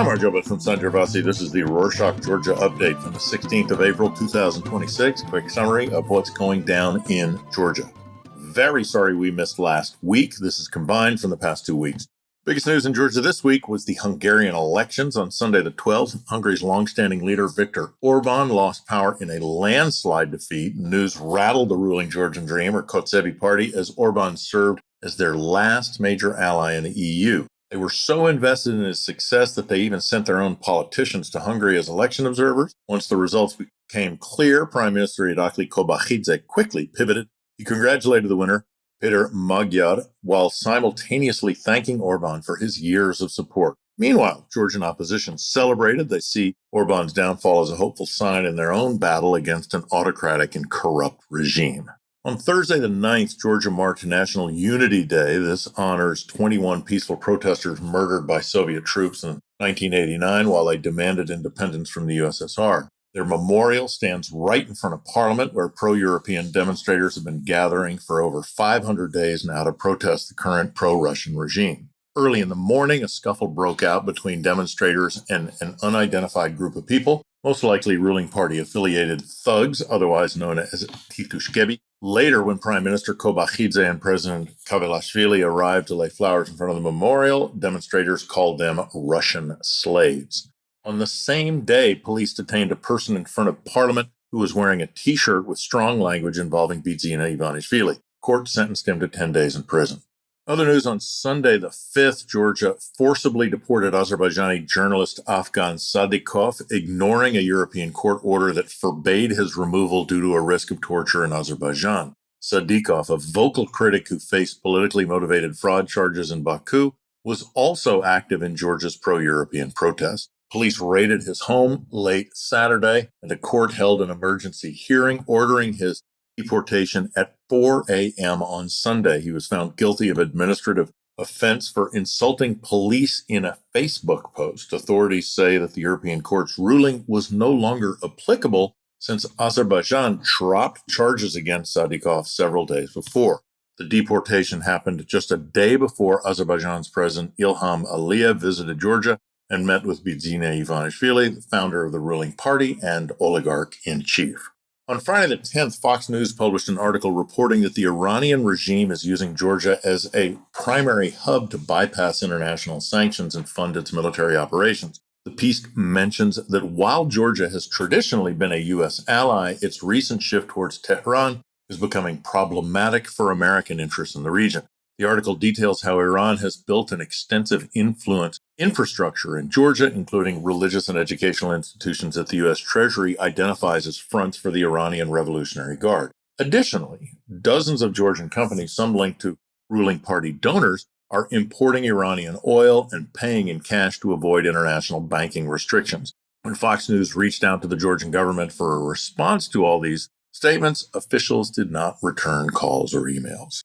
I'm Arjoba from Sanjavasi. This is the Rorschach, Georgia update from the 16th of April, 2026. Quick summary of what's going down in Georgia. Very sorry we missed last week. This is combined from the past 2 weeks. Biggest news in Georgia this week was the Hungarian elections. On Sunday the 12th, Hungary's longstanding leader Viktor Orban lost power in a landslide defeat. News rattled the ruling Georgian Dream, or Kotzebue party, as Orban served as their last major ally in the EU. They were so invested in his success that they even sent their own politicians to Hungary as election observers. Once the results became clear, Prime Minister Irakli Kobakhidze quickly pivoted. He congratulated the winner, Peter Magyar, while simultaneously thanking Orban for his years of support. Meanwhile, Georgian opposition celebrated. They see Orban's downfall as a hopeful sign in their own battle against an autocratic and corrupt regime. On Thursday the 9th, Georgia marked National Unity Day. This honors 21 peaceful protesters murdered by Soviet troops in 1989 while they demanded independence from the USSR. Their memorial stands right in front of Parliament, where pro-European demonstrators have been gathering for over 500 days now to protest the current pro-Russian regime. Early in the morning, a scuffle broke out between demonstrators and an unidentified group of people, most likely ruling party-affiliated thugs, otherwise known as Titushkebi. Later, when Prime Minister Kobakhidze and President Kavelashvili arrived to lay flowers in front of the memorial, demonstrators called them Russian slaves. On the same day, police detained a person in front of Parliament who was wearing a T-shirt with strong language involving Bidzina Ivanishvili. Court sentenced him to 10 days in prison. Other news: on Sunday the 5th, Georgia forcibly deported Azerbaijani journalist Afgan Sadikov, ignoring a European court order that forbade his removal due to a risk of torture in Azerbaijan. Sadikov, a vocal critic who faced politically motivated fraud charges in Baku, was also active in Georgia's pro-European protests. Police raided his home late Saturday, and a court held an emergency hearing ordering his deportation at 4 a.m. on Sunday. He was found guilty of administrative offense for insulting police in a Facebook post. Authorities say that the European court's ruling was no longer applicable since Azerbaijan dropped charges against Sadikov several days before. The deportation happened just a day before Azerbaijan's President Ilham Aliyev visited Georgia and met with Bidzina Ivanishvili, the founder of the ruling party and oligarch-in-chief. On Friday the 10th, Fox News published an article reporting that the Iranian regime is using Georgia as a primary hub to bypass international sanctions and fund its military operations. The piece mentions that while Georgia has traditionally been a U.S. ally, its recent shift towards Tehran is becoming problematic for American interests in the region. The article details how Iran has built an extensive infrastructure in Georgia, including religious and educational institutions that the U.S. Treasury identifies as fronts for the Iranian Revolutionary Guard. Additionally, dozens of Georgian companies, some linked to ruling party donors, are importing Iranian oil and paying in cash to avoid international banking restrictions. When Fox News reached out to the Georgian government for a response to all these statements, officials did not return calls or emails.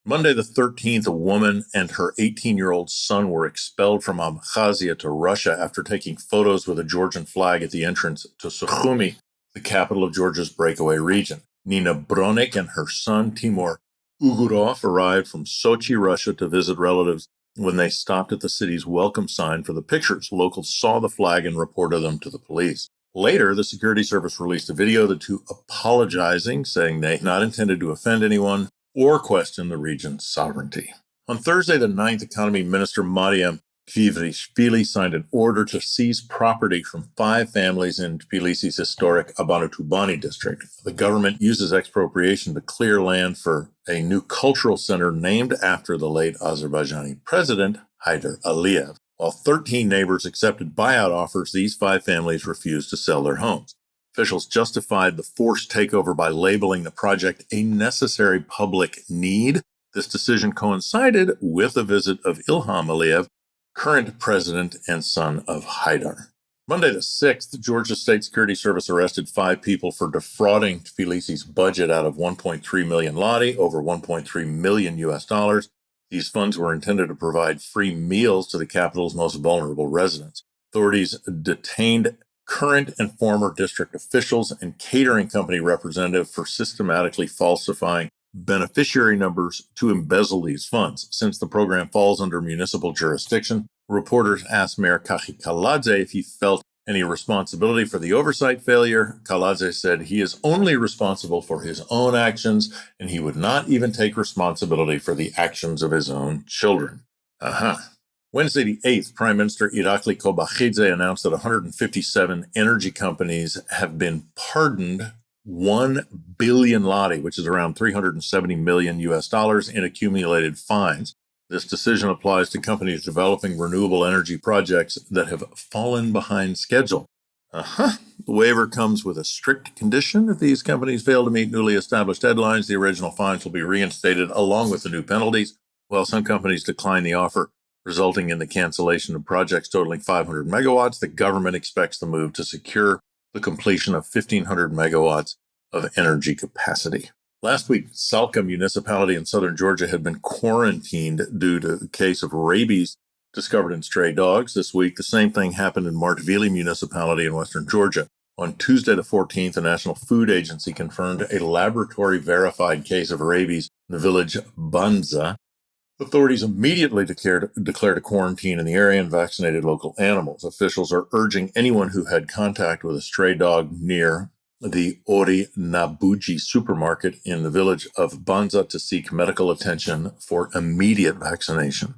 Monday the 13th, a woman and her 18-year-old son were expelled from Abkhazia to Russia after taking photos with a Georgian flag at the entrance to Sukhumi, the capital of Georgia's breakaway region. Nina Bronik and her son, Timur Ugurov, arrived from Sochi, Russia, to visit relatives. When they stopped at the city's welcome sign for the pictures, locals saw the flag and reported them to the police. Later, the security service released a video of the two apologizing, saying they had not intended to offend anyone or question the region's sovereignty. On Thursday the 9th, Economy Minister Mariam Kvivrishvili signed an order to seize property from 5 families in Tbilisi's historic Abanatubani district. The government uses expropriation to clear land for a new cultural center named after the late Azerbaijani president, Haydar Aliyev. While 13 neighbors accepted buyout offers, these 5 families refused to sell their homes. Officials justified the forced takeover by labeling the project a necessary public need. This decision coincided with a visit of Ilham Aliyev, current president and son of Haidar. Monday the 6th, Georgia State Security Service arrested 5 people for defrauding Tbilisi's budget out of 1.3 million lari, over 1.3 million US dollars. These funds were intended to provide free meals to the capital's most vulnerable residents. Authorities detained current and former district officials and catering company representative for systematically falsifying beneficiary numbers to embezzle these funds. Since the program falls under municipal jurisdiction, Reporters asked Mayor Kaladze if he felt any responsibility for the oversight failure. Kaladze said he is only responsible for his own actions, and he would not even take responsibility for the actions of his own children. Wednesday the 8th, Prime Minister Irakli Kobakhidze announced that 157 energy companies have been pardoned 1 billion lari, which is around 370 million US dollars in accumulated fines. This decision applies to companies developing renewable energy projects that have fallen behind schedule. The waiver comes with a strict condition. If these companies fail to meet newly established deadlines, the original fines will be reinstated along with the new penalties. While some companies decline the offer, resulting in the cancellation of projects totaling 500 megawatts, the government expects the move to secure the completion of 1,500 megawatts of energy capacity. Last week, Salka municipality in southern Georgia had been quarantined due to a case of rabies discovered in stray dogs. This week, the same thing happened in Martvili municipality in western Georgia. On Tuesday the 14th, the National Food Agency confirmed a laboratory-verified case of rabies in the village Banza. Authorities immediately declared a quarantine in the area and vaccinated local animals. Officials are urging anyone who had contact with a stray dog near the Ori Nabuji supermarket in the village of Banza to seek medical attention for immediate vaccination.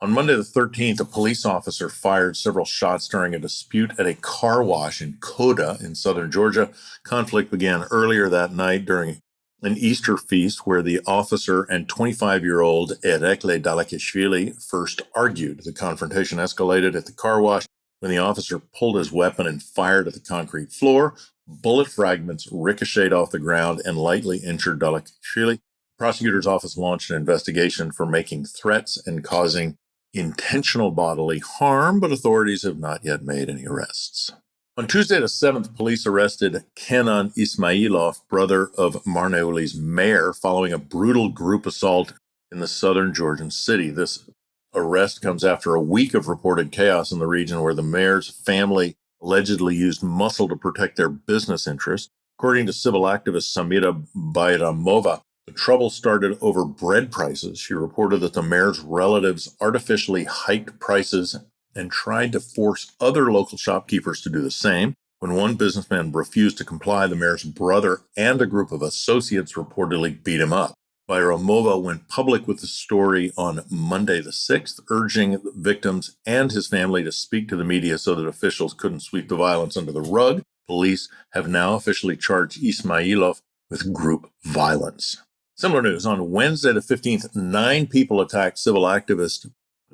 On Monday the 13th, a police officer fired several shots during a dispute at a car wash in Koda in southern Georgia. Conflict began earlier that night during an Easter feast where the officer and 25-year-old Erekle Dalakishvili first argued. The confrontation escalated at the car wash when the officer pulled his weapon and fired at the concrete floor. Bullet fragments ricocheted off the ground and lightly injured Dalakishvili. The prosecutor's office launched an investigation for making threats and causing intentional bodily harm, but authorities have not yet made any arrests. On Tuesday the 7th, police arrested Kenan Ismailov, brother of Marneuli's mayor, following a brutal group assault in the southern Georgian city. This arrest comes after a week of reported chaos in the region where the mayor's family allegedly used muscle to protect their business interests. According to civil activist Samira Bayramova, the trouble started over bread prices. She reported that the mayor's relatives artificially hiked prices and tried to force other local shopkeepers to do the same. When one businessman refused to comply, the mayor's brother and a group of associates reportedly beat him up. Bayramova went public with the story on Monday the 6th, urging victims and his family to speak to the media so that officials couldn't sweep the violence under the rug. Police have now officially charged Ismailov with group violence. Similar news, on Wednesday the 15th, 9 people attacked civil activist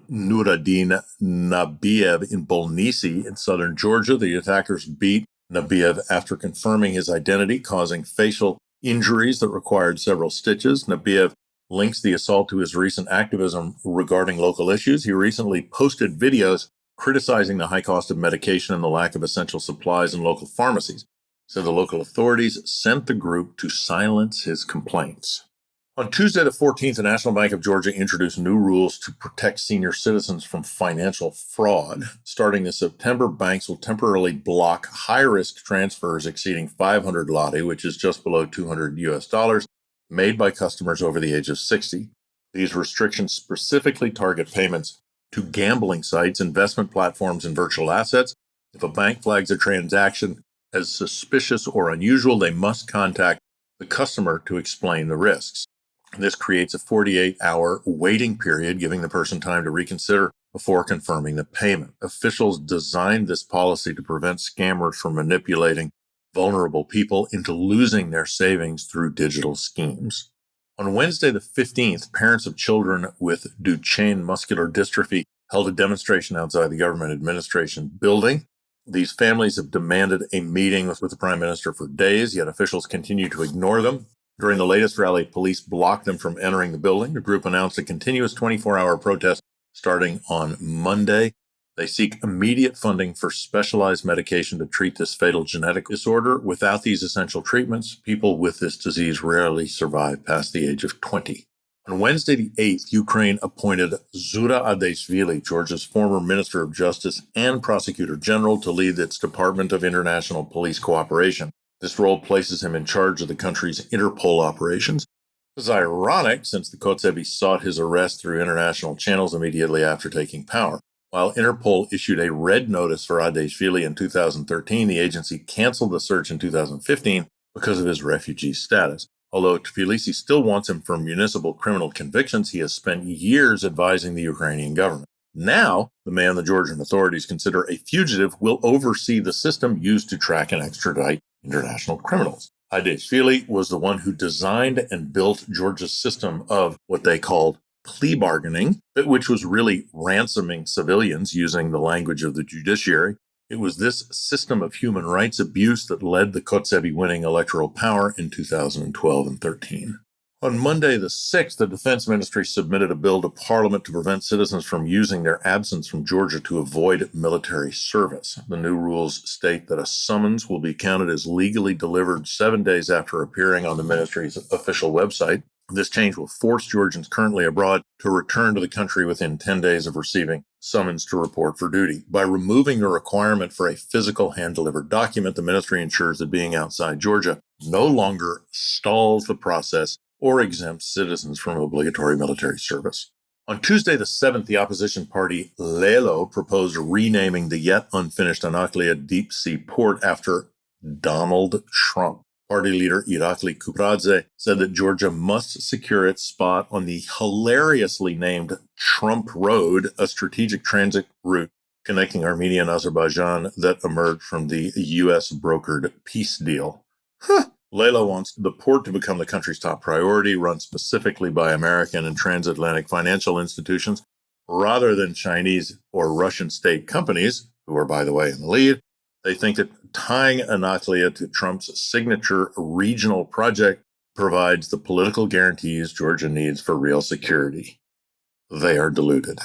Nuruddin Nabiev in Bolnisi in southern Georgia. The attackers beat Nabiev after confirming his identity, causing facial injuries that required several stitches. Nabiev links the assault to his recent activism regarding local issues. He recently posted videos criticizing the high cost of medication and the lack of essential supplies in local pharmacies. So the local authorities sent the group to silence his complaints. On Tuesday the 14th, the National Bank of Georgia introduced new rules to protect senior citizens from financial fraud. Starting this September, banks will temporarily block high-risk transfers exceeding 500 lari, which is just below 200 US dollars, made by customers over the age of 60. These restrictions specifically target payments to gambling sites, investment platforms, and virtual assets. If a bank flags a transaction as suspicious or unusual, they must contact the customer to explain the risks. This creates a 48-hour waiting period, giving the person time to reconsider before confirming the payment. Officials designed this policy to prevent scammers from manipulating vulnerable people into losing their savings through digital schemes. On Wednesday the 15th, parents of children with Duchenne muscular dystrophy held a demonstration outside the government administration building. These families have demanded a meeting with the Prime Minister for days, yet officials continue to ignore them. During the latest rally, police blocked them from entering the building. The group announced a continuous 24-hour protest starting on Monday. They seek immediate funding for specialized medication to treat this fatal genetic disorder. Without these essential treatments, people with this disease rarely survive past the age of 20. On Wednesday the 8th, Ukraine appointed Zura Adeshvili, Georgia's former Minister of Justice and Prosecutor General, to lead its Department of International Police Cooperation. This role places him in charge of the country's Interpol operations. This is ironic since the Kotzebue sought his arrest through international channels immediately after taking power. While Interpol issued a red notice for Adeshvili in 2013, the agency canceled the search in 2015 because of his refugee status. Although Tbilisi still wants him for municipal criminal convictions, he has spent years advising the Ukrainian government. Now, the man the Georgian authorities consider a fugitive will oversee the system used to track and extradite international criminals. Adeshvili was the one who designed and built Georgia's system of what they called plea bargaining, which was really ransoming civilians using the language of the judiciary. It was this system of human rights abuse that led the Kotzebue winning electoral power in 2012 and 13. On Monday the 6th, the Defense Ministry submitted a bill to Parliament to prevent citizens from using their absence from Georgia to avoid military service. The new rules state that a summons will be counted as legally delivered 7 days after appearing on the ministry's official website. This change will force Georgians currently abroad to return to the country within 10 days of receiving summons to report for duty. By removing the requirement for a physical hand-delivered document, the ministry ensures that being outside Georgia no longer stalls the process or exempts citizens from obligatory military service. On Tuesday the 7th, the opposition party Lelo proposed renaming the yet unfinished Anaklia deep-sea port after Donald Trump. Party leader Irakli Kupradze said that Georgia must secure its spot on the hilariously named Trump Road, a strategic transit route connecting Armenia and Azerbaijan that emerged from the U.S.-brokered peace deal. Lelo wants the port to become the country's top priority, run specifically by American and transatlantic financial institutions, rather than Chinese or Russian state companies, who are, by the way, in the lead. They think that tying Anaklia to Trump's signature regional project provides the political guarantees Georgia needs for real security. They are deluded.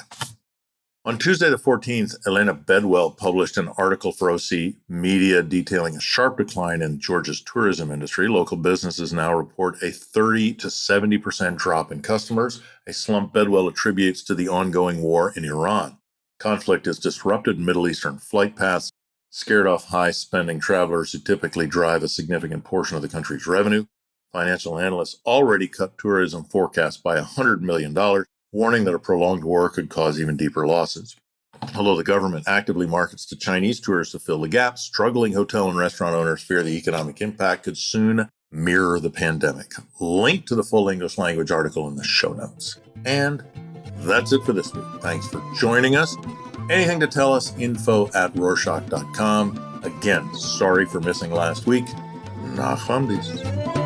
On Tuesday the 14th, Elena Bedwell published an article for OC Media detailing a sharp decline in Georgia's tourism industry. Local businesses now report a 30 to 70% drop in customers, a slump Bedwell attributes to the ongoing war in Iran. Conflict has disrupted Middle Eastern flight paths, scared off high-spending travelers who typically drive a significant portion of the country's revenue. Financial analysts already cut tourism forecasts by $100 million, warning that a prolonged war could cause even deeper losses. Although the government actively markets to Chinese tourists to fill the gap, struggling hotel and restaurant owners fear the economic impact could soon mirror the pandemic. Link to the full English language article in the show notes. And that's it for this week. Thanks for joining us. Anything to tell us, info@rorschach.com. Again, sorry for missing last week. Nachamdis.